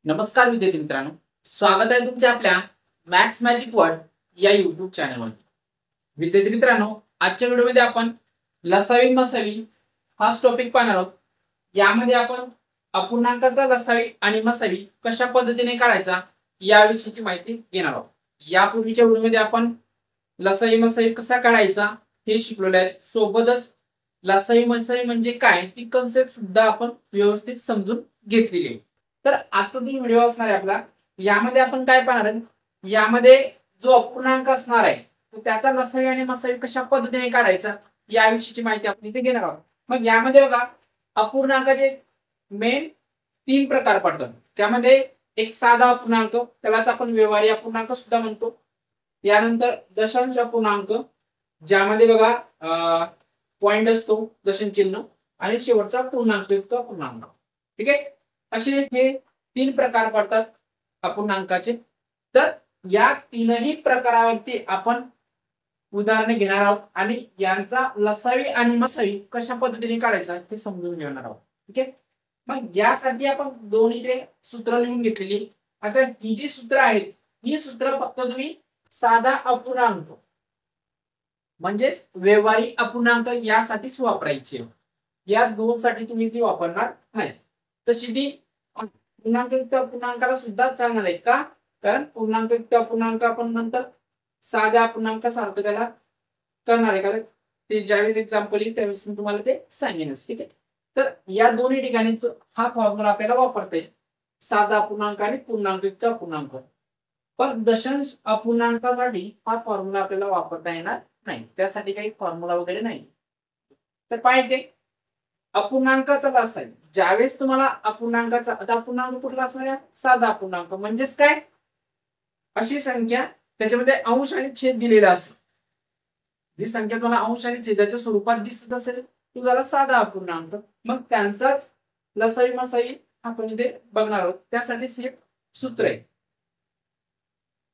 नमस्कार विद्यार्थी मित्रांनो, स्वागत आहे तुमच्या आपल्या मॅथ्स मॅजिक वर्ल्ड या युट्यूब चॅनलवर. विद्यार्थी मित्रांनो, आजच्या व्हिडिओमध्ये आपण लसावी मसावी हा टॉपिक पाहणार आहोत. यामध्ये आपण अपूर्णांकाचा लसावी आणि मसावी कशा पद्धतीने काढायचा याविषयीची माहिती घेणार आहोत. यापूर्वीच्या व्हिडिओमध्ये आपण लसावी मसावी कसा काढायचा हे शिकलेलो आहे. सोबतच लसावी मसावी म्हणजे काय ती कन्सेप्ट सुद्धा आपण व्यवस्थित समजून घेतलेली आहे. तर आजचा जो व्हिडिओ असणार आहे आपला, यामध्ये आपण काय पाहणार आहे, यामध्ये जो अपूर्णांक असणार आहे तो त्याचा लसावी आणि मसावी कशा पद्धतीने काढायचा याविषयीची माहिती आपण इथे घेणार आहोत. मग यामध्ये बघा, अपूर्णांकाचे मेन 3 प्रकार पडतात. त्यामध्ये एक साधा अपूर्णांक, त्यालाच आपण व्यवहारी अपूर्णांक सुद्धा म्हणतो. यानंतर दशांश अपूर्णांक, ज्यामध्ये बघा पॉइंट असतो, दशांश चिन्ह, आणि शेवटचा पूर्णांकयुक्त अपूर्णांक. ठीक आहे, असे हे 3 प्रकार पडतात अपूर्णांकाचे. तर या 3ही प्रकारावरती आपण उदाहरणे घेणार आहोत आणि यांचा लसावी आणि मसावी कशा पद्धतीने काढायचा हे समजून घेणार आहोत. ठीक आहे, मग यासाठी आपण दोन इथे सूत्र लिहून घेतलेली. आता ही जी सूत्र आहेत, ही सूत्र फक्त तुम्ही साधा अपूर्णांक म्हणजेच व्यवहारी अपूर्णांक यासाठीच वापरायची. या दोन साठी तुम्ही ती वापरणार नाही. तशी ती पूर्णांकयुक्त अपूर्णांकाला सुद्धा चालणार आहे. का? कारण पूर्णांकयुक्त अपूर्णांक आपण नंतर साध्या अपूर्णांकासारखं त्याला करणार आहे. कारण ते ज्यावेळेस एक्झाम्पल येईल त्यावेळेस मी तुम्हाला ते सांगेनच. ठीक आहे, तर या दोन्ही ठिकाणी हा फॉर्म्युला आपल्याला वापरता येईल, साधा अपूर्णांक आणि पूर्णांकयुक्त अपूर्णांक. पण दशांश अपूर्णांकासाठी हा फॉर्म्युला आपल्याला वापरता येणार नाही. त्यासाठी काही फॉर्म्युला वगैरे नाही. तर पाहिजे अपूर्णांकाचा लसावी, ज्यावेळेस तुम्हाला अपूर्णांकाचा, आता अपूर्णांक कुठला असणार आहे, साधा अपूर्णांक म्हणजेच काय, अशी संख्या त्याच्यामध्ये अंश आणि छेद दिलेला असेल. जी संख्या तुम्हाला अंश आणि छेदाच्या स्वरूपात दिसत असेल तो झाला साधा अपूर्णांक. मग त्यांचाच लसावी मसावी आपण इथे बघणार आहोत. त्यासाठीच हे सूत्र आहे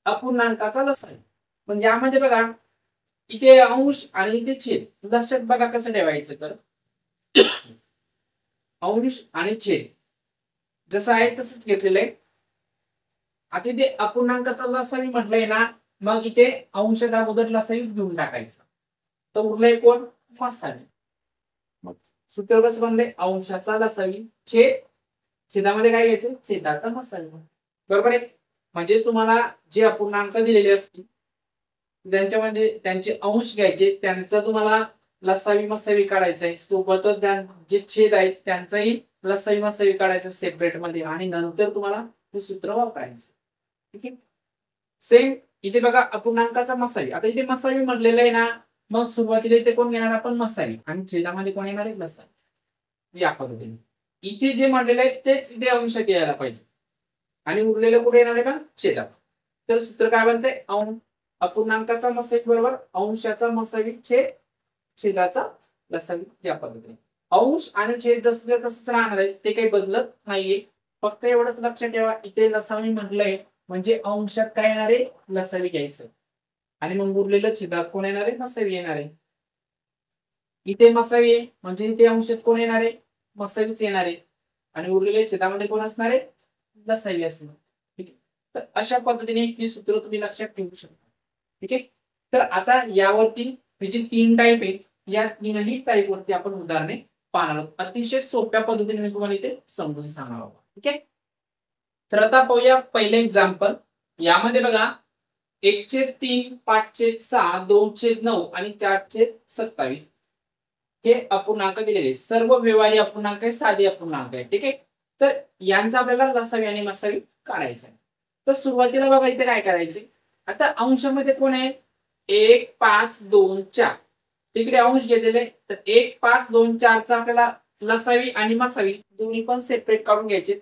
अपूर्णांकाचा लसावी. पण यामध्ये बघा, इथे अंश आणि इथे छेद, लक्षात बघा कसं ठेवायचं. तर अंश आणि छेद जसं आहे तसंच घेतलेलं आहे. आता इथे अपूर्णांकाचा लसावी म्हटलंय ना, मग इथे अंशाच्या अगोदर लसावीच घेऊन टाकायचा. तर उरलंय कोण, मसावी. मग सूत्र कसं बनलंय, अंशाचा लसावी छेद, छेदामध्ये काय घ्यायचं, छेदाचा मसावी. बरोबर आहे. म्हणजे तुम्हाला जे अपूर्णांक दिलेले असतील त्यांच्यामध्ये त्यांचे अंश घ्यायचे, त्यांचा तुम्हाला लसावी मसावी काढायचा आहे. सोबतच जे छेद आहेत त्यांचाही लसावी मसावी काढायचं सेपरेट मध्ये, आणि नंतर तुम्हाला हे सूत्र वापरायचं. ठीक आहे, सेम इथे बघा अपूर्णांकाचा मसावी. आता इथे मसावी म्हटलेलं आहे ना, मग सुरुवातीला इथे कोण घेणार आपण, मसावी, आणि छेदामध्ये कोण येणार आहे, लसावी. या पद्धतीने इथे जे म्हटलेलं आहे तेच इथे अंशात यायला पाहिजे, आणि उरलेलं कुठे येणार आहे का, छेदात. तर सूत्र काय बनतंय, अपूर्णांकाचा मसावी बरोबर अंशाचा मसावी छेद छेदाचा लसावी. या पद्धतीने अंश आणि छेद जसं तसंच राहणार आहे, ते काही बदलत नाहीये. फक्त एवढंच लक्षात ठेवा, इथे लसावी म्हटलंय म्हणजे अंशात काय येणार आहे, लसावी घ्यायचं, आणि मग उरलेलं छेदात कोण येणार आहे, मसावी येणार आहे. इथे मसावी आहे म्हणजे इथे अंशात कोण येणार आहे, मसावीच येणार आहे, आणि उरलेल्या छेदामध्ये कोण असणार आहे, लसावी असणार. ठीक आहे, तर अशा पद्धतीने ही सूत्र तुम्ही लक्षात ठेवू शकता. ठीक आहे, तर आता यावरती ही जी 3 टाईप आहे, या 3ही टाईप वरती आपण उदाहरणे पाहणार आहोत. अतिशय सोप्या पद्धतीने मी तुम्हाला इथे समजून सांगणार आहोत. ठीक आहे, तर आता पाहूया पहिले एक्झाम्पल. यामध्ये बघा 1/3, 5/6, 2/9 आणि 4/27 हे अपूर्णांक दिलेले. सर्व व्यवहारी अपूर्णांक आहे, साधे अपूर्णांक आहे. ठीक आहे, तर यांचा आपल्याला लसावी आणि मसावी काढायचा आहे. तर सुरुवातीला बघा इथे काय करायचे, आता अंशामध्ये कोण आहे, 1, 5, 2, 4. तिकडे अंश घेतलेले, तर 1, 5, 2, 4 चा आपल्याला लसावी आणि मसावी दोन्ही पण सेपरेट काढून घ्यायचे.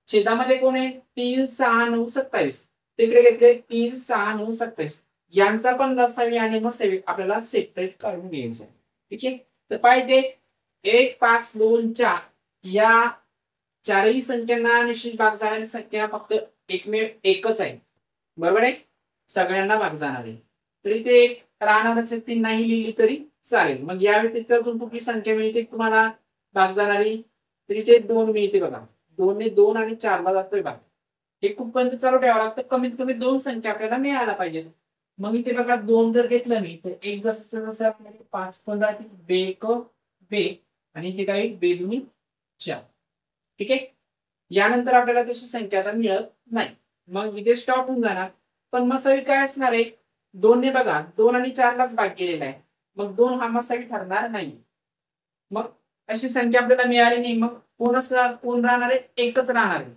छेदामध्ये कोण आहे, 3, 6, 9, 27. तिकडे घेतले 3, 6, 9, 27. यांचा पण लसावी आणि मसावी आपल्याला सेपरेट काढून घ्यायचं. ठीक आहे, तर पाहिजे 1, 5, 2, 4 या चारही संख्यांना निश्चित भाग जाणारी संख्या फक्त एकमेव एकच आहे. बरोबर आहे, सगळ्यांना भाग जाणार आहे. तरी ते एक राहणारच आहे, ती नाही लिहिली तरी चालेल. मग या व्यतिरिक्त अजून कुठली संख्या मिळते तुम्हाला भाग जाणारी, तरी ते 2 मिळते बघा. 2 ने 2 आणि 4 ला जातोय भाग. हे कुठपर्यंत चालू ठेवावं लागतं, कमीत कमी 2 संख्या आपल्याला मिळायला पाहिजेत. मग इथे बघा 2 जर घेतलं मी तर एक जसं जसं आपल्याला 5 पण राहतील, बे एक बे आणि इथे काय बे दोन्ही 4. ठीक आहे. यानंतर आपल्याला तशी संख्या आता मिळत नाही, मग इथे स्टॉप होऊन जाणार. पण मसावी काय असणार आहे, 2 ने बघा 2 आणि 4 लाच भाग केलेला आहे, मग 2 हा मसावी ठरणार नाही. मग अशी संख्या आपल्याला मिळाली नाही, मग कोण असणार, कोण राहणार आहे, एकच राहणार आहे.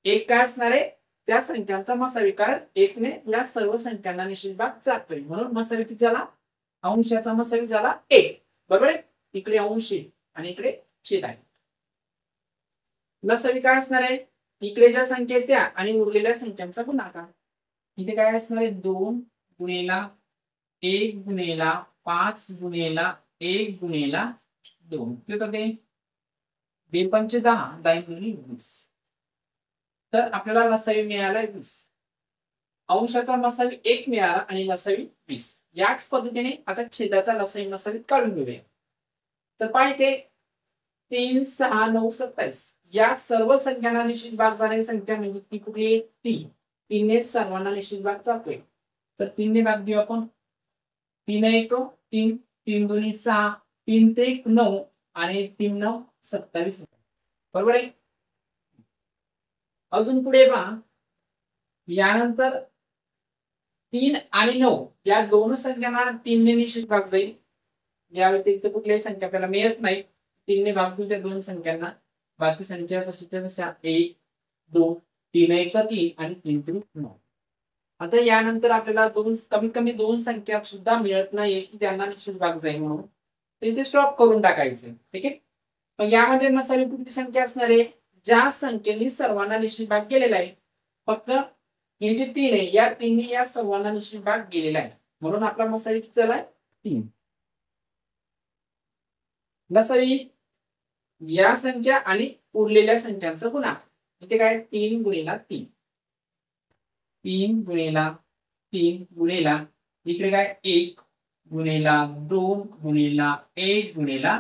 एक काय असणार आहे, त्या संख्यांचा मसावी, कारण एकने या सर्व संख्यांना निश्चित भाग जातोय, म्हणून मसावी किती झाला, अंशाचा मसावी झाला 1. बरोबर आहे. इकडे अंश आणि इकडे छेद आहे. लसावी काय असणार आहे, इकडे ज्या संख्या त्या आणि उरलेल्या संख्यांचा गुणाकार. इथे काय असणार आहे, 2 गुणेला 1 गुणेला 5 गुणेला 1 गुणेला 2. ते 2 पंचे 10, 10 गुणिले 20. तर आपल्याला लसावी मिळाला 20. अंशाचा मसावी 1 मिळाला आणि लसावी 20. याच पद्धतीने आता छेदाचा लसावी मसावी काढून घेऊया. तर पाहिजे 3 6 9 27 या सर्व संख्यांना निश्चित भाग जाणारी संख्या म्हणजे ती कुठली आहे, 3. 3 ने सर्वांना निश्चित भाग जातोय, तर 3 ने भाग देऊ आपण. 3 1 3, 3 2 6, 3 ते 9 आणि 3 9 27. बरोबर आहे. अजून पुढे पहा, यानंतर 3 आणि 9 या दोन संख्यांना 3 ने निश्चित भाग जाईल. या व्यतिरिक्त कुठल्याही संख्या आपल्याला मिळत नाही. 3 ने भाग देऊ त्या दोन संख्यांना, बाकी संख्या तशाच्या तशा 1 2 3 1 3 आणि 3 3 9. आता यानंतर आपल्याला कमीत कमी 2 संख्या सुद्धा मिळत नाही की त्यांना निश्चित भाग जाईल, म्हणून इथे स्टॉप करून टाकायचे. ठीक आहे. मग यामध्ये मसावी कुठली संख्या असणार आहे, ज्या संख्येने सर्वांना निश्चित भाग गेलेला आहे. फक्त हे जे 3 आहे, या 3 या सर्वांना निश्चित भाग गेलेला आहे, म्हणून आपला मसावी किती झालाय, 3. लसावी या संख्या आणि उरलेल्या संख्यांचा गुणाकार. इथे काय 3 गुणिला 3, 3 गुणिला 3 गुणिला इकडे काय 1 गुणिला 2 गुणिला 1 गुणिला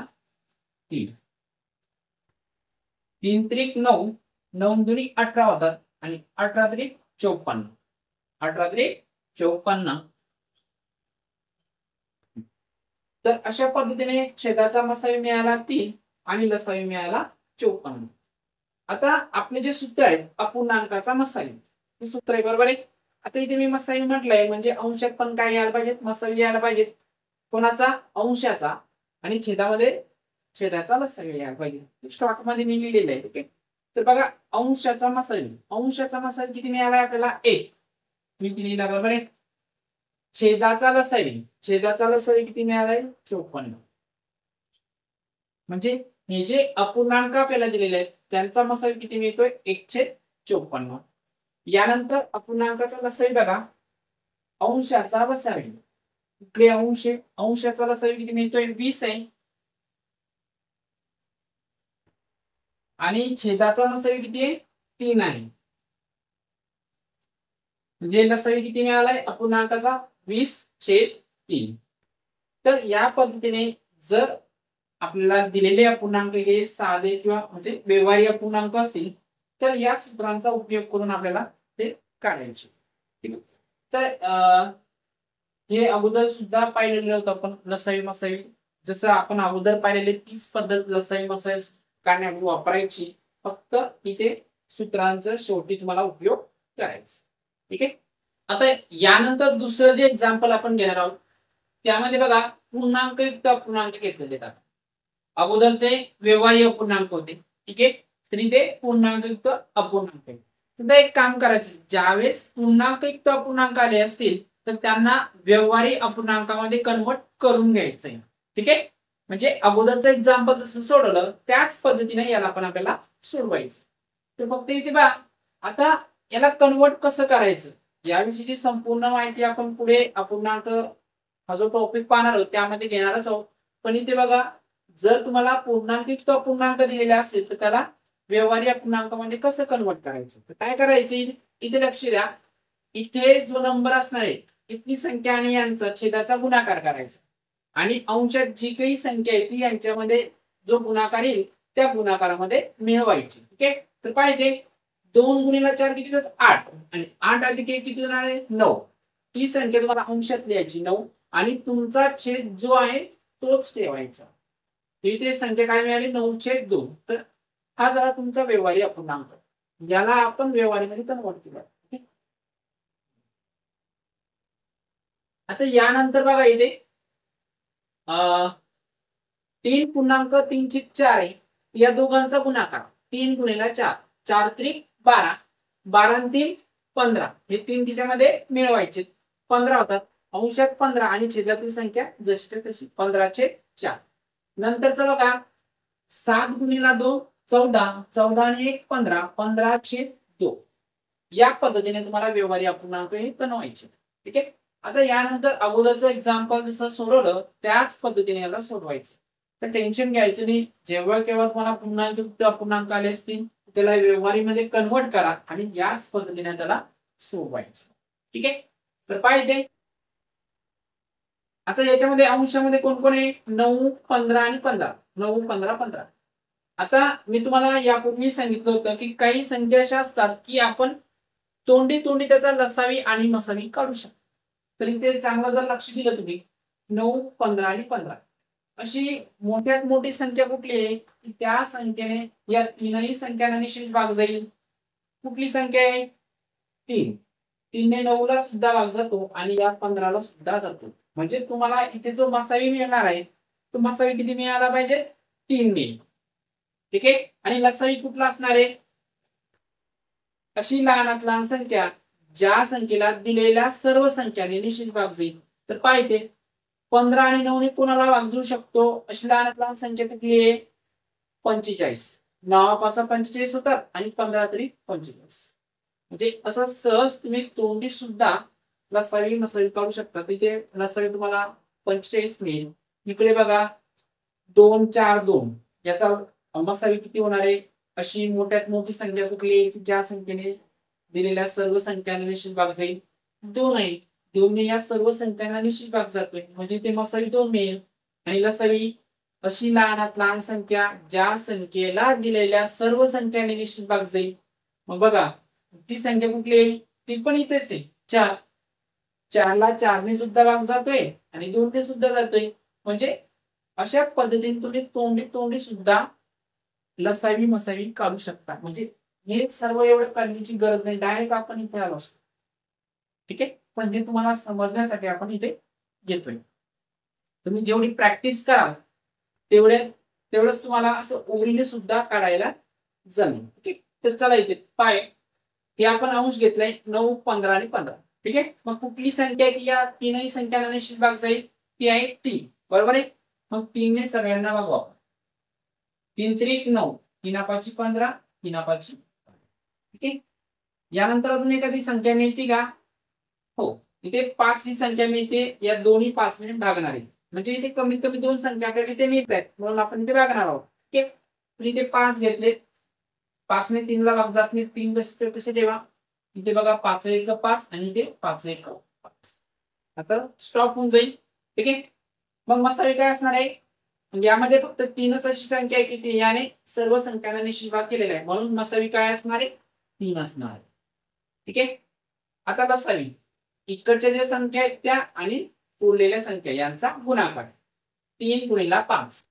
3. 3 त्रिक 9, 9 दुनी 18 होतात आणि 18 त्रिक 54, 18 त्रिक 54. तर अशा पद्धतीने छेदाचा मसावी मिळाला 3 आणि लसावी मिळाला 54. आता आपले जे सूत्र आहे अपूर्णांकाचा मसावी, हे सूत्र आहे. बरोबर आहे. आता इथे मी मसावी म्हटलंय म्हणजे अंशात पण काय यायला पाहिजेत, मसावी यायला पाहिजेत. कोणाचा, अंशाचा, आणि छेदामध्ये छेदाचा लसावी यायला पाहिजे. शॉर्ट मध्ये मी लिहिलेलं आहे. ओके. तर बघा, अंशाचा मसावी, अंशाचा मसावी किती मिळाला आपल्याला, 1. मी लिहिला. बरोबर आहे. छेदाचा लसावी, छेदाचा लसावी किती मिळालाय, 54. म्हणजे हे जे अपूर्णांक आपल्याला दिलेले आहेत त्यांचा मसावी किती मिळतोय, 1/54. यानंतर अपूर्णांकाचा लसावी बघा, अंशाचा लसावी, इकडे अंश, अंशाचा लसावी किती मिळतोय, 20 आहे. आणि छेदाचा लसावी किती आहे, 3 आहे. म्हणजे लसावी किती मिळालाय अपूर्णांकाचा, 20/3. तर या पद्धतीने जर आपल्याला दिलेले अपूर्णांक हे साधे किंवा म्हणजे व्यवहारी अपूर्णांक असतील तर या सूत्रांचा उपयोग करून आपल्याला ते काढायचे. ठीक आहे. तर हे अगोदर सुद्धा पाहिलेलं होतं आपण लसावी मसावी, जसं आपण अगोदर पाहिलेले तीच पद्धत लसावी मसावी काढण्यासाठी वापरायची, फक्त इथे सूत्रांचा शेवटी तुम्हाला उपयोग करायचा. ठीक आहे. आता यानंतर दुसरं जे एक्झाम्पल आपण घेणार आहोत त्यामध्ये बघा पूर्णांक युक्त अपूर्णांक घेतलेले आहेत. अगोदरचे व्यवहारी अपूर्णांक होते. ठीक आहे. तर इथे पूर्णांक युक्त अपूर्णांक. आता एक काम करायचं, ज्यावेळेस पूर्णांक युक्त अपूर्णांक आले असतील तर त्यांना व्यवहारी अपूर्णांकामध्ये कन्वर्ट करून घ्यायचंय. ठीक आहे. म्हणजे अगोदरचं एक्झाम्पल जसं सोडवलं त्याच पद्धतीने याला पण आपल्याला सोडवायचं. तर फक्त इथे बघा, आता याला कन्वर्ट कसं करायचं याविषयीची संपूर्ण माहिती आपण पुढे अपूर्णांक हा जो टॉपिक पाहणार आहोत त्यामध्ये घेणारच आहोत. पण इथे बघा, जर तुम्हाला पूर्णांकयुक्त अपूर्णांक दिलेले असेल तर त्याला व्यवहारी अपूर्णांकामध्ये कसं कन्वर्ट करायचं, तर काय करायचं, इथे लक्ष द्या. इथे जो नंबर असणार आहे इथली संख्या आणि यांचा छेदाचा गुणाकार करायचा आणि अंशात जी काही संख्या आहे ती यांच्यामध्ये जो गुणाकार येईल त्या गुणाकारामध्ये मिळवायची. ठीक आहे. तर पाहिजे 2 गुणिले 4 किती होतात 8 आणि 8 अधिक 1 किती होणार आहे 9. ही संख्या तुम्हाला अंशात लिहायची 9 आणि तुमचा छेद जो आहे तोच ठेवायचा. इथे संख्या काय मिळाली 9/2. तर हा झाला तुमचा व्यवहारी अपूर्णांक, याला आपण व्यवहारीमध्ये कन्वर्ट केला. आता यानंतर बघा इथे 3.34 आहे या दोघांचा गुणाकार 3 गुणिले 4 4 त्रिक 12 12 आणि 3 15 हे तीन तिच्यामध्ये मिळवायचे 15 होतात. अंशात 15 आणि छेदातील संख्या जशी तशी 15/4. नंतरचं बघा 7 गुणिले 2 14 14 आणि 1 15 15/2. या पद्धतीने तुम्हाला व्यवहारी अपूर्णांक हे बनवायचे. ठीक आहे. आता यानंतर अगोदरचं एक्झाम्पल जसं सोडवलं त्याच पद्धतीने याला सोडवायचं. तर टेन्शन घ्यायचं नाही. जेव्हा केव्हा तुम्हाला पूर्णांक अपूर्णांक आले असतील त्याला व्यवहारीमध्ये कन्वर्ट करा आणि याच पद्धतीने त्याला सोडवायचं. ठीक आहे. तर पाहिजे आता याच्यामध्ये अंशामध्ये कोण कोण आहे 9 15 आणि 15 9 15 15. आता मी तुम्हाला यापूर्वी सांगितलं होतं की काही संख्या अशा असतात की आपण तोंडी तोंडी त्याचा लसावी आणि मसावी काढू शकतो. तर इथे चांगलं जर लक्ष दिलं तुम्ही 9 15 आणि 15 अशी मोठ्यात मोठी संख्या कुठली आहे त्या संख्येने या तीनही संख्यांना निश्चित भाग जाईल. कुठली संख्या आहे 3. 3 ने 9 ला सुद्धा भाग जातो आणि या 15 ला सुद्धा जातो. म्हणजे तुम्हाला इथे जो मसावी मिळणार आहे तो मसावी किती मिळाला पाहिजे 3 ने. ठीक आहे. आणि लसावी कुठला असणार आहे अशी लहानात लहान संख्या ज्या संख्येला दिलेल्या सर्व संख्यांनी निश्चित भाग जाईल. तर पाहिजे 15 आणि 9 ने कोणाला भाग जाऊ शकतो अशी लहानात लहान संख्या कुठली आहे 45. 9 5 45 होतात आणि 15 तरी 45. म्हणजे असं सहज तुम्ही तोंडी सुद्धा लसावी मसावी काढू शकता. तिथे लसावी तुम्हाला 45 मिळेल. इकडे बघा 2 4 2 याचा मसावी किती होणार आहे अशी मोठ्यात मोठी संख्या कुठली आहे ज्या संख्येने दिलेल्या सर्व संख्यांना निश्चित भाग जाईल 2 आहे. 2 ने या सर्व संख्यांना निश्चित भाग जातोय म्हणजे ते मसावी 2 मिळेल. आणि लसावी अशी लहानात लहान संख्या ज्या संख्येला दिलेल्या सर्व संख्यांनी निश्चित भाग जाईल. मग बघा ती संख्या कुठली आहे ती पण इथेच आहे 4. 4 ला 4 ने सुद्धा भाग जातोय आणि 2 ने सुद्धा जातोय. म्हणजे अशा पद्धतीने तुम्ही तोंडी तोंडी सुद्धा लसावी मसावी काढू शकता. म्हणजे हे सर्व एवढं करण्याची गरज नाही. डायरेक्ट आपण इथे आलो असतो. ठीक आहे. पण हे तुम्हाला समजण्यासाठी आपण इथे घेतोय. तुम्ही जेवढी प्रॅक्टिस कराल तेवढंच तुम्हाला असं ओरीने सुद्धा काढायला जमेल. ठीक आहे. तर चला इथे पाय हे आपण अंश घेतलाय 9 15 आणि 15. ठीक आहे. मग कुठली संख्या की या तीनही संख्यांना निश्चित भाग जाईल ती आहे 3. बरोबर आहे. मग 3 ने सगळ्यांना भागवा. 3 त्रिक 9 3 5 15 3 5. ठीक आहे. यानंतर अजून एखादी संख्या मिळते का हो इथे 5 ही संख्या मिळते. या दोन्ही 5 ने भागणार आहे म्हणजे इथे कमीत कमी 2 संख्या आपल्याला इथे मिळत आहेत म्हणून आपण इथे भागणार आहोत. ठीक आहे. इथे 5 घेतले 5 ने 3 ला भाग जात नाही 3 जसे तसे ठेवा. इथे बघा 5 1 5 आणि इथे 5 1 5. आता स्टॉप होऊन जाईल. ठीक आहे. मग मसावी काय असणार आहे म्हणजे यामध्ये फक्त 3च अशी संख्या आहे की याने सर्व संख्यांना निश्चित भाग केलेला आहे म्हणून मसावी काय असणार आहे 3 असणार आहे. ठीक आहे. आता लसावी इकडच्या ज्या संख्या आहेत त्या आणि उरलेल्या संख्या यांचा गुणाकार 3 गुणिले 5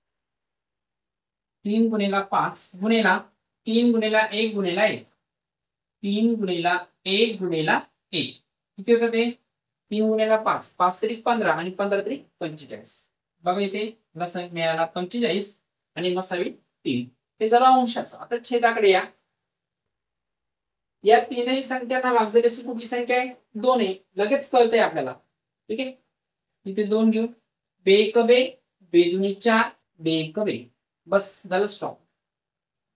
3 गुणिले 5 गुणिला 3 गुणिले 1 गुणिले 1 3 गुणिले 1 गुणिले 1 किती होतं ते 3 गुणिले 5 5 तरी 15 आणि 15 तरी 45. बघा इथे लसावी मिळाला 45 आणि मसावी 3. हे झालं अंशाचं. आता छेदाकडे या तीनही संख्यांना भाग जाईल अशी कुठली संख्या आहे 2 आहे. लगेच कळतंय आपल्याला. ठीक आहे. इथे 2 घेऊ बे बे दुनी 4 बे बस झालं स्टॉप.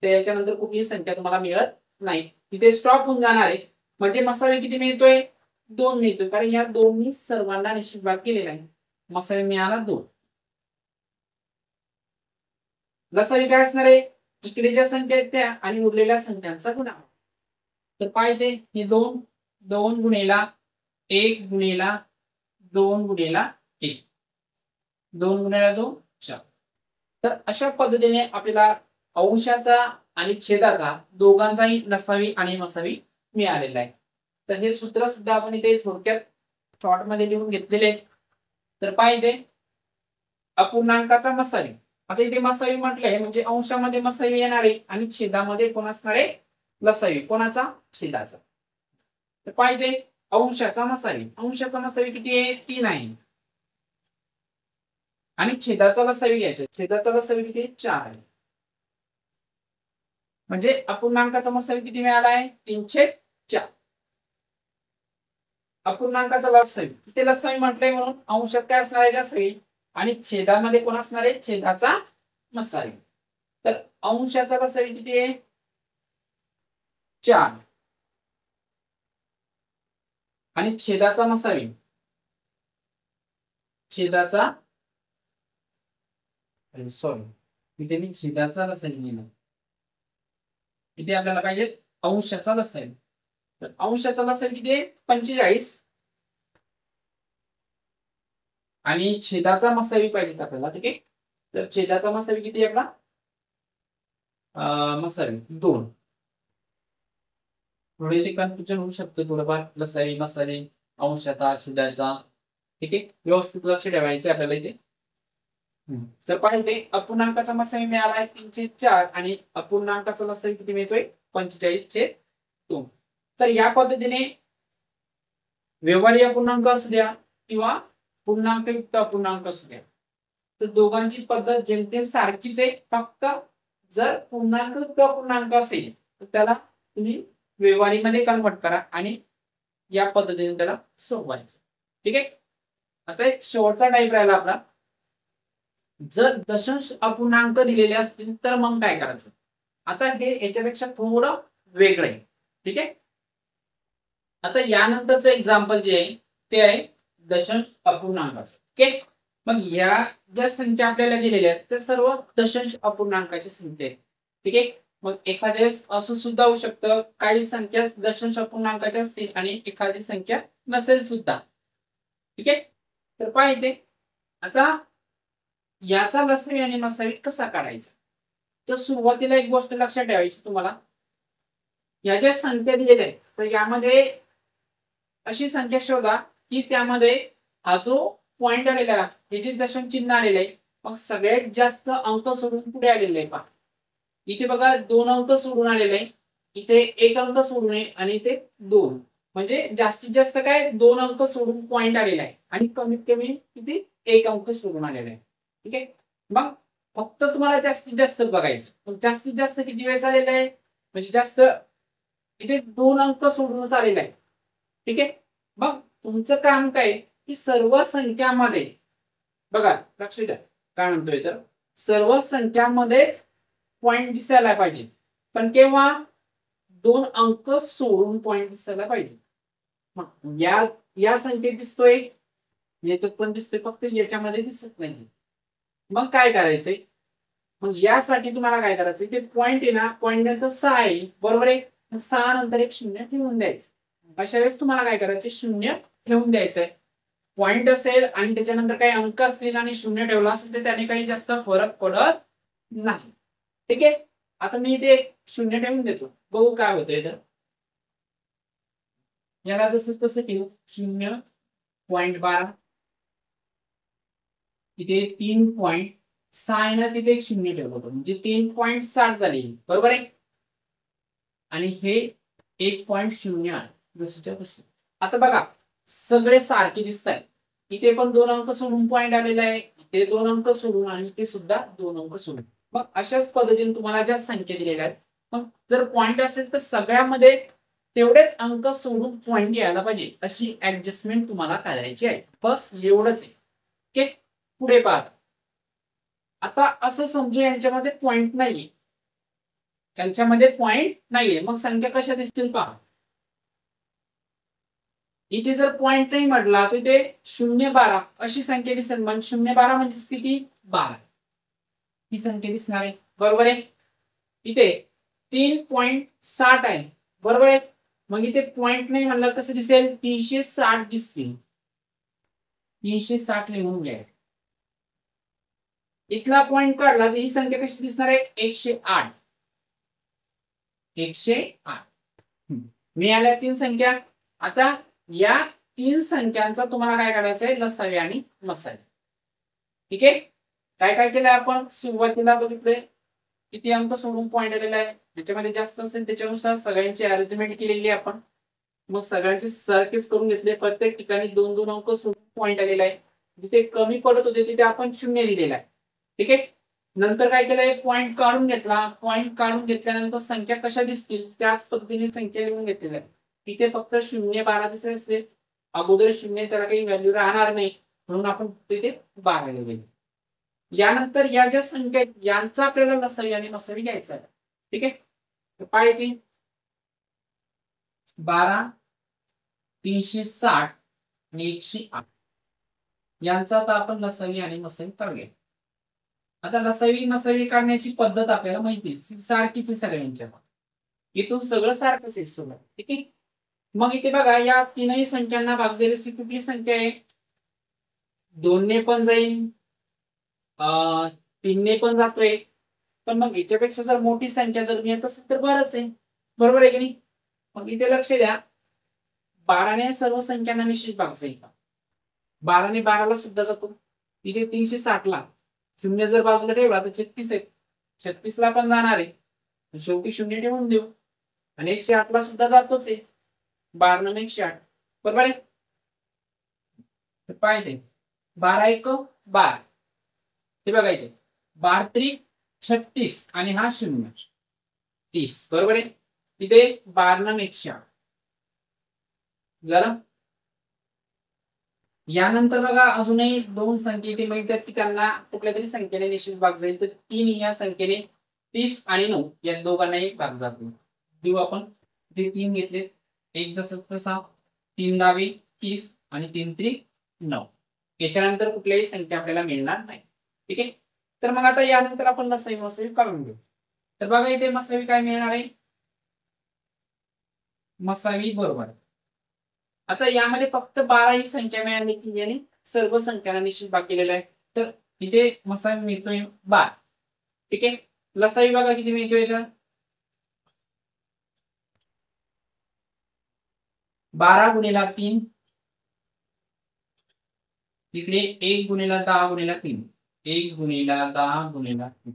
त्याच्यानंतर कुठलीही संख्या तुम्हाला मिळत नाही. तिथे स्टॉप होऊन जाणार आहे. म्हणजे मसावी किती मिळतोय 2 मिळतोय कारण या दोन्ही सर्वांना निश्चित भाग केलेला आहे. मसावी मिळाला 2. लसावी काय असणार आहे इकडे ज्या संख्या आहेत त्या आणि उरलेल्या संख्यांचा गुणाकार. तर पाहिजे हे 2 2 गुणिला 1 गुणिला 2 गुणिला 1 2 गुणिला 2 4. तर अशा पद्धतीने आपल्याला अंशाचा आणि छेदाचा दोघांचाही नसावी आणि मसावी मिळालेला आहे. तर हे सूत्र सुद्धा आपण इथे थोडक्यात शॉर्ट मध्ये लिहून घेतलेले आहेत. तर पाहिजे अपूर्णांकाचा मसावी. आता इथे मसावी म्हटलंय म्हणजे अंशामध्ये मसावी येणार आहे आणि छेदामध्ये कोण असणार आहे? लसावी. कोणाचा? छेदाचा. तर पाहिजे अंशाचा मसावी. अंशाचा मसावी किती आहे? 3 आहे. आणि छेदाचा लसावी घ्यायचा. छेदाचा लसावी किती? 4 आहे. म्हणजे अपूर्णांकाचा मसावी किती मिळाला आहे? 3/4. अपूर्णांकाचा लसावी. इथे लसावी म्हटलंय म्हणून अंशात काय असणार आहे? लसावी. आणि छेदामध्ये कोण असणार आहे? छेदाचा मसावी. तर अंशाचा लसावी किती आहे? 4. आणि छेदाचा मसावी. छेदाचा सॉरी इथे मी छेदाचा लसावी लिहिला. इथे आपल्याला पाहिजे अंशाचा लसावी. तर अंशाचा लसावी किती आहे? 45. आणि छेदाचा मसावी पाहिजे आपल्याला. ठीक आहे. तर छेदाचा मसावी किती आहे आपला? मसावी 2. थोडे ते कन्फ्युजन होऊ शकतं थोडंफार. लसावी मसावी अंशाचा छेदाचा. ठीक आहे. व्यवस्थित लक्ष ठेवायचं आपल्याला इथे. जर पाहिजे अपूर्णांकाचा मसावी मिळाला आहे 3/4 आणि अपूर्णांकाचा लसावी किती मिळतोय? 45/2. तर या पद्धतीने व्यवहारी अपूर्णांक असू द्या किंवा पूर्णांकयुक्त अपूर्णांक असू द्या, तर दोघांची पद्धत जेमतेम सारखीच आहे. फक्त जर पूर्णांकयुक्त अपूर्णांक असेल तर त्याला तुम्ही व्यवहारीमध्ये कन्वर्ट करा आणि या पद्धतीने त्याला सोडवायचं. ठीक आहे. आता एक शेवटचा टाईप राहिला आपला. जर दशांश अपूर्णांक दिलेले असतील तर मग काय करायचं? आता हे याच्यापेक्षा थोडं वेगळं आहे. ठीक आहे. आता यानंतरचं एक्झाम्पल जे आहे ते आहे दशांश अपूर्णांकाचं. ओके. मग या ज्या संख्या आपल्याला दिलेल्या आहेत त्या सर्व दशांश अपूर्णांकाची संख्या आहेत. ठीक आहे. मग एखाद्या वेळेस असं सुद्धा होऊ शकतं काही संख्या दशांश अपूर्णांकाच्या असतील आणि एखादी संख्या नसेल सुद्धा. ठीक आहे. तर पाहिजे आता याचा लसावी आणि मसावी कसा काढायचा? तर सुरुवातीला एक गोष्ट लक्षात ठेवायची तुम्हाला. या ज्या संख्या दिलेल्या आहेत तर यामध्ये अशी संख्या शोधा की त्यामध्ये हा जो पॉइंट आलेला आहे, हे जे दशांश चिन्ह आलेलं आहे, मग सगळ्यात जास्त अंक सोडून पुढे आलेले आहे. पहा इथे बघा 2 अंक सोडून आलेले आहे, इथे 1 अंक सोडून आहे आणि इथे 2. म्हणजे जास्तीत जास्त काय 2 अंक सोडून पॉइंट आलेला आहे आणि कमीत कमी किती 1 अंक सोडून आलेला आहे. ठीक आहे. मग फक्त तुम्हाला जास्तीत जास्त बघायचं. मग जास्तीत जास्त किती वेळेस आलेलं आहे? म्हणजे जास्त इथे 2 अंक सोडूनच आलेला आहे. ठीक आहे. मग तुमचं काम काय की सर्व संख्यामध्ये बघा लक्ष द्या काय म्हणतोय तर सर्व संख्यामध्ये पॉइंट दिसायला पाहिजे. पण केव्हा? 2 अंक सोडून पॉइंट दिसायला पाहिजे. मग या संख्येत दिसतोय, याच्यात पण दिसतोय, फक्त याच्यामध्ये दिसत नाही. मग काय करायचंय? मग यासाठी तुम्हाला काय करायचंय? ते पॉइंट आहे ना, पॉइंट नंतर 6 आहे बरोबर आहे. मग 6 नंतर एक 0 ठेवून द्यायचं. अशा वेळेस तुम्हाला काय करायचं? 0 ठेवून द्यायचंय. पॉइंट असेल आणि त्याच्यानंतर काही अंक असतील आणि 0 ठेवला असेल तर त्याने काही जास्त फरक पडत नाही. ठीक आहे. आता मी इथे 0 ठेवून देतो, बघू काय होतंय. तर याला जसं तसं ठेवू 0.12 इथे 3.6 आहे ना, तिथे एक 0 ठेवलं होतं म्हणजे 3.60 झाली बरोबर आहे. आणि हे 1.0 आहे जसंच्या तसं. आता बघा सगळे सारखे दिसत आहेत. इथे पण 2 अंक सोडून पॉइंट आलेला आहे, इथे 2 अंक सोडून आणि इथे सुद्धा 2 अंक सोडून. मग अशाच पद्धतीने तुम्हाला ज्या संख्या दिलेल्या आहेत, मग जर पॉइंट असेल तर सगळ्यामध्ये तेवढेच अंक सोडून पॉइंट यायला पाहिजे अशी ऍडजस्टमेंट तुम्हाला करायची आहे. बस एवढंच आहे. ओके. पुढे पाहता आता असं समजू यांच्यामध्ये पॉइंट नाहीये, त्यांच्यामध्ये पॉइंट नाहीये, मग संख्या कशा दिसतील पहा. इथे जर पॉइंट नाही म्हटला तर इथे 0.12 अशी संख्या दिसेल. म्हणजे 0.12 म्हणजे किती? 12 ही संख्या दिसणार आहे बरोबर आहे. इथे 3.60 आहे बरोबर आहे. मग इथे पॉइंट नाही म्हणलं कसं दिसेल? 360 दिसतील. 360 लिहून घ्या. इथला पॉइंट काढला तर ही संख्या कशी दिसणार आहे? 108. 108. मिळाल्या 3 संख्या. आता या 3 संख्यांचा तुम्हाला काय करायचं आहे, लसावी आणि मसावी. ठीक आहे. काय काय केलंय आपण, सुरुवातीला बघितलंय किती अंक सोडून पॉईंट आलेला आहे, त्याच्यामध्ये जास्त असेल त्याच्यानुसार सगळ्यांची अरेंजमेंट केलेली आहे आपण. मग सगळ्यांचे सारखेच करून घेतले, प्रत्येक ठिकाणी 2-2 अंक सोडून पॉईंट आलेला आहे. जिथे कमी पडत होते तिथे आपण 0 दिलेला आहे. ठीक आहे. नंतर काय केलंय, पॉईंट काढून घेतला. पॉईंट काढून घेतल्यानंतर संख्या कशा दिसतील त्याच पद्धतीने संख्या लिहून घेतलेल्या आहे. इथे फक्त 0 12 दिसले असते, अगोदर 0 त्याला काही व्हॅल्यू राहणार नाही, म्हणून आपण तिथे 12 लिहिले. यानंतर या ज्या संख्या यांचा आपल्याला लसावी आणि मसावी घ्यायचा आहे. ठीक आहे. तर पाय की 12, 360 आणि 108 यांचा आता आपण लसावी आणि मसावी काढूया. आता लसावी मसावी काढण्याची पद्धत आपल्याला माहिती आहे, सारखीच आहे सगळ्यांच्या. इथून सगळं सारखंच आहे सगळं. ठीक आहे. मग इथे बघा, या तीनही संख्यांना भागलेली सी कुठली संख्या आहे, 2 ने पण जाईल, 3 ने पण जातोय, पण मग याच्यापेक्षा जर मोठी संख्या जर येत असेल तर बरंच आहे, बरोबर आहे की नाही. मग इथे लक्ष द्या, 12 ने सर्व संख्यांना निश्चित भाग जाईल. 12 ने 12 ला सुद्धा जातो. इथे 360 ला 0 जर बाजूला ठेवला तर 36 आहे, 36 ला पण जाणार आहे, शेवटी 0 ठेवून देऊ. आणि 108 ला सुद्धा जातोच आहे, 12 ने 108, बरोबर आहे. पाहिजे 12 1 12, हे बघा इथे 12 त्रिक 36 आणि हा 0 30, बरोबर आहे. तिथे 12 ने 108 जरा. यानंतर बघा अजूनही 2 संख्या इथे मिळतात की त्यांना कुठल्या तरी संख्येने निश्चित भाग जाईल. तर 3 या संख्येने 30 आणि 9 या दोघांनाही भाग जातो. देऊ आपण. ते 3 घेतले, एक जसं तसा, 3 दावे 30 आणि 3 त्रिक 9. याच्यानंतर कुठल्याही संख्या आपल्याला मिळणार नाही. ठीक आहे. तर मग आता यानंतर आपण लसावी मसावी काढून घेऊ. तर बघा इथे मसावी काय मिळणार आहे, मसावी बरोबर. आता यामध्ये फक्त 12 ही संख्या मिळाली की याने सर्व संख्यांना निश्चित भाग केलेला आहे. तर इथे मसावी मिळतोय 12. ठीक आहे. लसावी बघा किती मिळतोय, 12 गुणिला 3, इकडे 1 गुणिला 10 गुणिला 3, 1 गुणिला 10 गुणिला 3.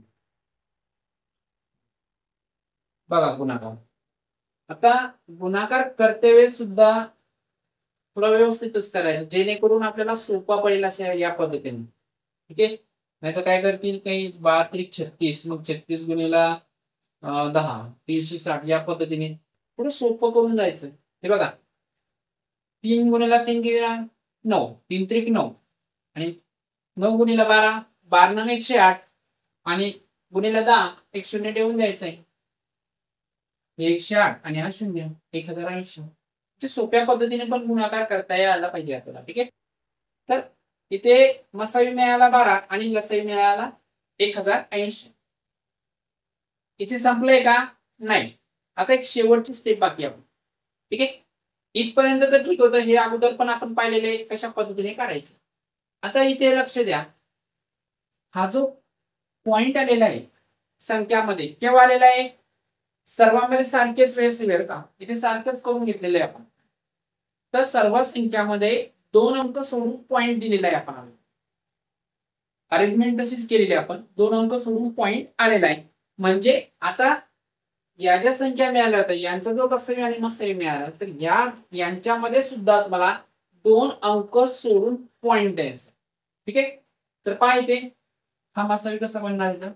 बघा गुणाकार. आता गुणाकार करते वेळेस सुद्धा थोडा व्यवस्थितच करायचं, जेणेकरून आपल्याला सोपा पडेल अशा या पद्धतीने. ठीक आहे. नाही तर काय करतील काही 12 त्रिक 36, मग 36 गुणिला 10 360 या पद्धतीने थोडं सोपं करून जायचं. हे बघा 3 गुणिला 3 केला 9, 3 त्रिक 9 आणि 9 गुणिला 12, 12 ने 108 आणि गुणिला 10 एक 0 ठेवून द्यायचं आहे, 108 आणि हा 0 1080. सोप्या पद्धतीने पण गुणाकार करता यायला पाहिजे आपल्याला. ठीक आहे. तर इथे मसावी मिळाला 12 आणि लसावी मिळाला 1080. इथे संपलंय का, नाही. आता एक शेवटची स्टेप बाकी आहे. ठीक आहे. इथपर्यंत तर ठीक होतं, हे अगोदर पण आपण पाहिलेले कशा पद्धतीने काढायचं. आता इथे लक्ष द्या, हा जो पॉइंट आलेला आहे संख्यामध्ये केव्हा आलेला आहे, सर्वांमध्ये सारखेच वेळेस बरं का, इथे सारखंच करून घेतलेलं आहे आपण. तर सर्व संख्यामध्ये 2 अंक सोडून पॉइंट दिलेला आहे आपण, अरेंजमेंट तशीच केलेली आहे आपण. 2 अंक सोडून पॉइंट आलेला आहे. म्हणजे आता या ज्या संख्या मिळाल्या होत्या यांचा जो लसावी आणि मसावी मिळाला, तर यांच्यामध्ये सुद्धा मला 2 अंक सोडून पॉइंट द्यायचा. ठीक आहे. तर पहा इथे हा मसावी कसा बनणार आहे,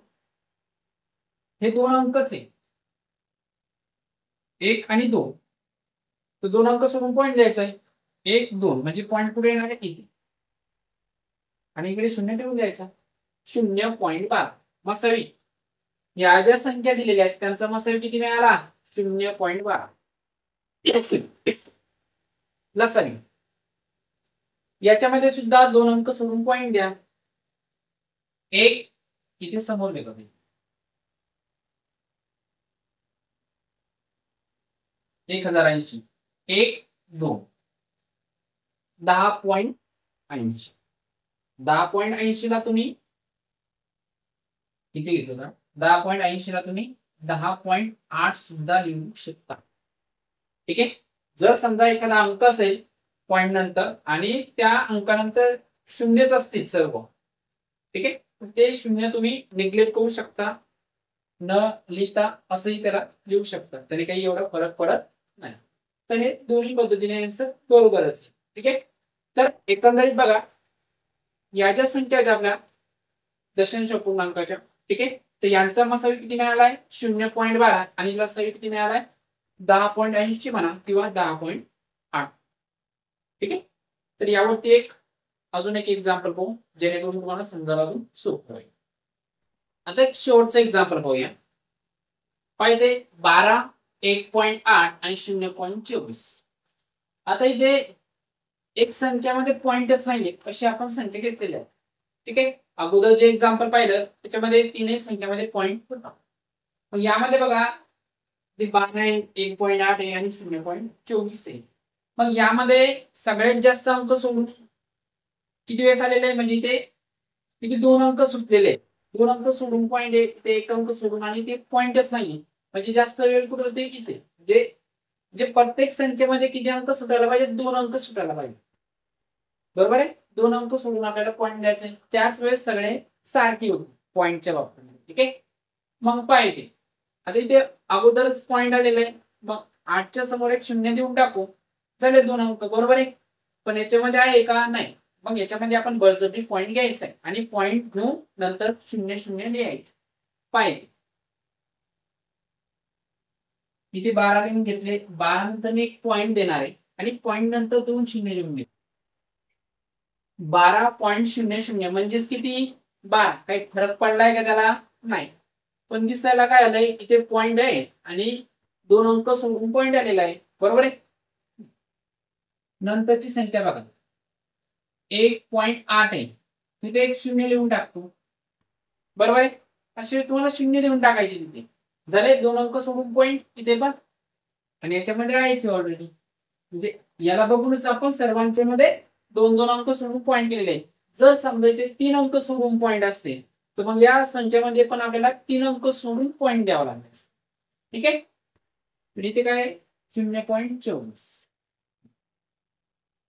हे 2 अंकच आहे, 1 आणि 2. तर 2 अंक सोडून पॉइंट द्यायचा आहे, 1 2 म्हणजे पॉइंट पुढे येणार आहे किती, आणि इकडे 0 ठेवून द्यायचा, 0.12 मसावी. या ज्या संख्या दिलेल्या आहेत त्यांचा मसावी किती मिळाला, 0.12. लसावी याच्यामध्ये सुद्धा 2 अंक सोडून पॉइंट द्या, 1 इथे समोर लिहा, 1080, 1 2 10.80. 10.80 ला तुम्ही किती घेतो, 10.80 ला तुम्ही 10.8 सुद्धा लिहू शकता. ठीक आहे. जर समजा एखादा अंक असेल पॉइंट नंतर आणि त्या अंकानंतर शून्यच असतील सर्व, ठीक आहे, ते शून्य तुम्ही निग्लेक्ट करू शकता, न लिहिता असंही त्याला लिहू शकता, तरी काही एवढा फरक पडत नाही. तर हे दोन्ही पद्धतीने बरोबरच. ठीक आहे. तर एकंदरीत बघा, या ज्या संख्या आहेत आपल्या दशांश अपूर्णांकाच्या, ठीक आहे, तर यांचा मसावी किती मिळालाय 0.12 आणि लसावी किती मिळालाय 10.80 म्हणा किंवा 10.8. ठीक आहे. तर यावरती अजून एक एक्झाम्पल पाहू जेणेकरून तुम्हाला समजायला अजून सोपं होईल. आता एक शेवटचं एक्झाम्पल पाहूया. पाहिजे 12, 1.8 आणि 0.24. आता इथे एक संख्यामध्ये पॉइंटच नाहीये अशी आपण संख्या घेतलेली आहे. ठीक आहे. अगोदर जे एक्झाम्पल पाहिलं त्याच्यामध्ये तीनही संख्यामध्ये पॉइंट होता. मग यामध्ये बघा 12 आहे, 1.8 आहे आणि 0.24 आहे. मग यामध्ये सगळ्यात जास्त अंक सोडून किती वेळेस आलेले आहे, म्हणजे इथे 2 अंक सुटलेले आहेत. 2 अंक सोडून पॉइंट आहे, ते 1 अंक सोडून आणि ते पॉइंटच नाही, म्हणजे जास्त वेळ कुठे होते इथे. म्हणजे प्रत्येक संख्येमध्ये किती अंक सुटायला पाहिजे 2 अंक सुटायला पाहिजे. बरोबर आहे. 2 अंक सोडून आपल्याला पॉइंट द्यायचे, त्याच वेळेस सगळे सारखे होते पॉइंटच्या बाबतीत. ठीक आहे. मग पाहिजे आता इथे अगोदरच पॉइंट आलेला आहे, मग 8च्या समोर एक शून्य देऊन टाकू, झाले 2 अंक. बरोबर आहे. पण याच्यामध्ये आहे का नाही, मग याच्यामध्ये आपण बळजबरी पॉइंट घ्यायचा आहे आणि पॉइंट घेऊन नंतर 0 लिहायचे. पाहिजे इथे 12 लिहून घेतले, 12 नंतर मी एक पॉइंट देणार आहे आणि पॉइंट नंतर 2 शून्य लिहून घेतले. 12.00 म्हणजेच किती 12. काही फरक पडलाय का त्याला, नाही. पण दिसायला काय आलंय इथे पॉइंट आहे आणि 2 अंक सोडून पॉइंट आलेला आहे. बरोबर आहे. नंतरची संख्या बघा 1.8 आहे, तिथे एक शून्य लिहून टाकतो. बरोबर आहे. असे तुम्हाला शून्य लिहून टाकायचे तिथे, झाले 2 अंक सोडून पॉइंट तिथे पण, आणि याच्यामध्ये राहायचे ऑलरेडी. म्हणजे याला बघूनच आपण सर्वांच्या मध्ये 2-2 अंक सोडून पॉइंट केलेले. जर समजा इथे 3 अंक सोडून पॉइंट असते तर मग या संख्येमध्ये पण आपल्याला 3 अंक सोडून पॉइंट द्यावा लागले असते. ठीक आहे. तर इथे काय 0.24.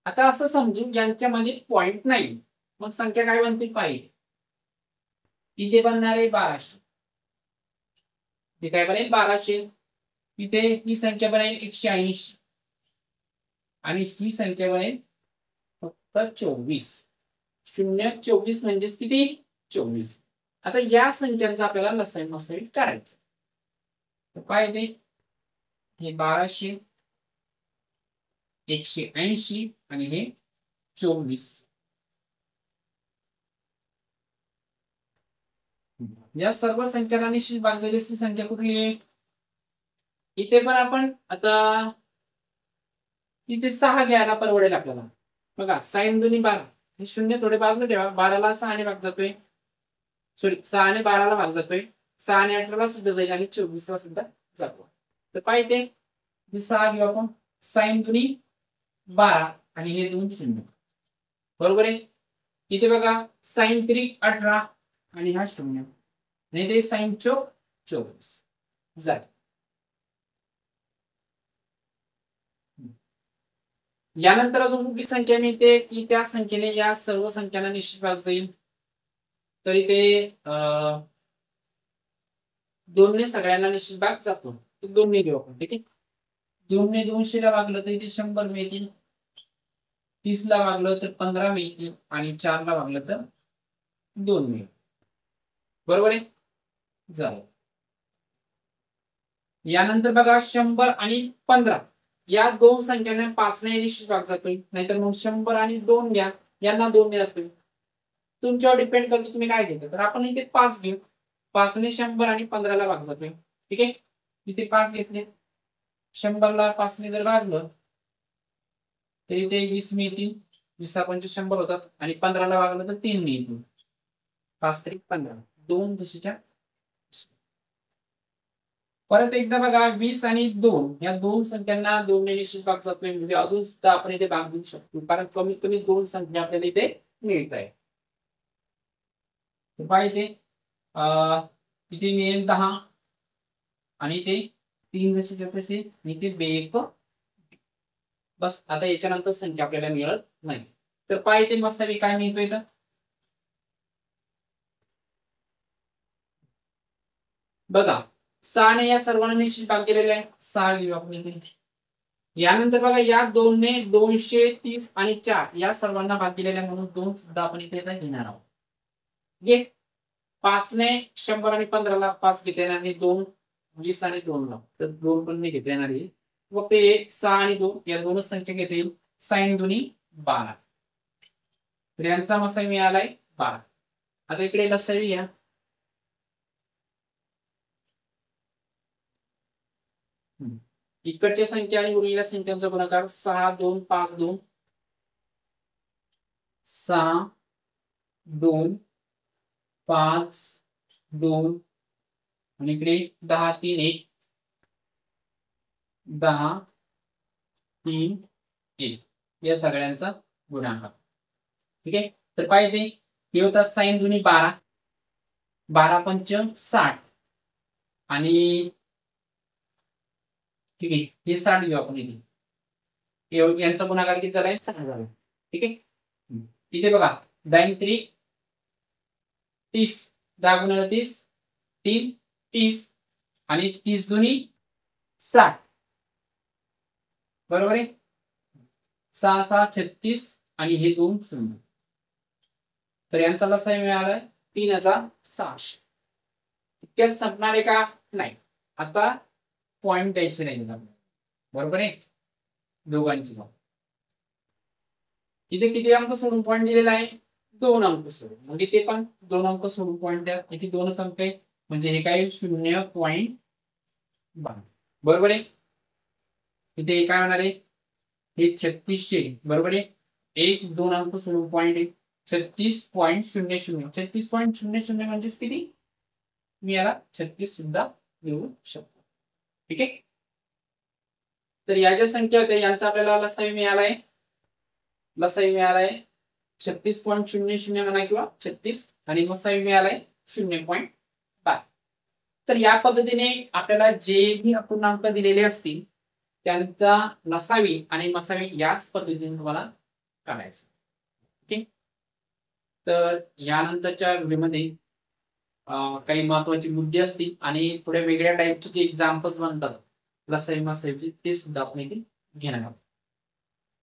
आता असं समजू यांच्यामध्ये पॉइंट नाही, मग संख्या काय बनतील पाहिजे. इथे बनणार आहे 1200, इथे काय बनेल 1200, इथे ही संख्या बनेल 180 आणि ही संख्या बनेल फक्त 24. 0.24 म्हणजेच किती 24. आता या संख्यांचा आपल्याला लसाई मसाई काढायचं. काय ते हे 1200, 180 आणि हे 24. या सर्व संख्यांना निश्चित भाग झालेली संख्या कुठली आहे. इथे पण आपण आता इथे 6 घ्यायला परवडेल आपल्याला. बघा 6 दुनी 12, हे शून्य थोडे बाजूला ठेवा. 12ला 6 ने भाग जातोय, सॉरी 6 ने 12ला भाग जातोय, 6 ने 18ला सुद्धा जाईल आणि 24ला सुद्धा जातो. तर पाहिजे 6 घेऊ आपण, 6 दुनी 12 आणि हे 2 शून्य. बरोबर आहे. इथे बघा 6 त्रिक 18 आणि हा शून्य, आणि ते 6 चोक 24 झाले. यानंतर अजून कुठली संख्या मिळते की त्या संख्येने या सर्व संख्यांना निश्चित भाग जाईल. तरी ते 2 ने सगळ्यांना निश्चित भाग जातो. 2 ने घेऊ आपण. ठीक आहे. 2 ने 200 ला भागलं तर इथे 100 मिळतील, 30 ला भागलं तर 15 मिळतील आणि 4 ला भागलं तर 2 मिळतील. बरोबर आहे. झालं. यानंतर बघा 100 आणि 15 या दोन संख्यांना 5 ने निश्चित भाग जातोय, नाहीतर मग 100 आणि 2 घ्या, यांना 2 ने जातोय. तुमच्यावर डिपेंड करतो तुम्ही काय घेता. तर आपण इथे 5 घेऊ. 5 ने 100 आणि 15 ला भाग जातोय. ठीक आहे. इथे 5 घेतले, 100 ला 5 ने जर भागलं तर इथे 20 मिळतील, 20 पंच 100 होतात आणि 15 ला भागलं तर 3 मिळतील. 5 त्रिक 15, 2 जशीच्या. परत एकदा बघा 20 आणि 2 या दोन संख्यांना 2 ने निश्चित भाग जातोय, म्हणजे अजून सुद्धा आपण इथे भाग देऊ शकतो, कारण कमीत कमी 2 संख्या आपल्याला इथे मिळत आहे. पाहिजे इथे मिळेल 10, आणि ते 3 जसे तसे आणि ते B1 बस. आता याच्यानंतर संख्या आपल्याला मिळत नाही. तर पाय ते मसावी काय मिळतोय तर बघा 6 या सर्वांना निश्चित भाग केलेला आहे. 6 घेऊ आपण इथे. यानंतर बघा या 2 ने 230 आणि 4 या सर्वांना भाग दिलेला आहे म्हणून 2 सुद्धा आपण इथे घेणार आहोत. घे 5 ने 100 आणि 15 ला 5 घेता येणार आणि 2 20 आणि 2 ला तर 2 पण नाही घेता येणार आहे. फक्त 6 आणि 2 या दोनच संख्या घेता येईल. 6 दुनी 12 तर यांचा मसाई मिळालाय 12. आता इकडे लसावी घ्या. इकडच्या संख्या आणि उरलेल्या संख्यांचा गुणाकार 6 2 5 2 6 2 5 2 आणि इकडे 10 3 1 10 3 1 या सगळ्यांचा गुणाकार. ठीक आहे. तर पाहिजे हे होतात साइन दुनी 12 12 पंच 60 आणि ठीक आहे हे 60 घेऊ आपण इथे. यांचा गुणाकार किती झालाय 6 झाला. ठीक आहे. इथे बघा 10 3 30 10 गुणिले 30 3 30 आणि 30 दुनी 60 बरोबर आहे. 6 6 36 आणि हे 2 0 तर यांचा लसाही मिळालाय 3600. इतक्याच संपणार आहे का नाही. आता पॉइंट द्यायचे नाही बरोबर आहे दोघांची. इथे किती अंक सोडून पॉइंट दिलेला आहे 2 अंक सोडून म्हणजे ते पण 2 अंक सोडून पॉइंट द्या. इथे 2च अंक आहे म्हणजे हे काय 0.12 बरोबर आहे. इथे काय होणार आहे हे 3600 बरोबर आहे. 1 2 अंक सोडून पॉइंट आहे 36.00 36.00 म्हणजेच किती मी याला 36 सुद्धा लिहू शकतो. ठीक आहे. तर या ज्या संख्या होत्या यांचा आपल्याला लसावी मिळालाय 36.00 म्हणा किंवा 36 आणि मसावी मिळालाय 0.12. तर या पद्धतीने आपल्याला जे अपूर्णांक दिलेले असतील त्यांचा लसावी आणि मसावी याच पद्धतीने तुम्हाला करायचं. ओके. तर यानंतरच्या व्हिडिओमध्ये काही महत्वाचे मुद्दे असतील आणि थोड्या वेगळ्या टाईपचे जे एक्झाम्पल्स बनतात लसावी मसावीचे ते सुद्धा आपण इथे घेणार आहोत.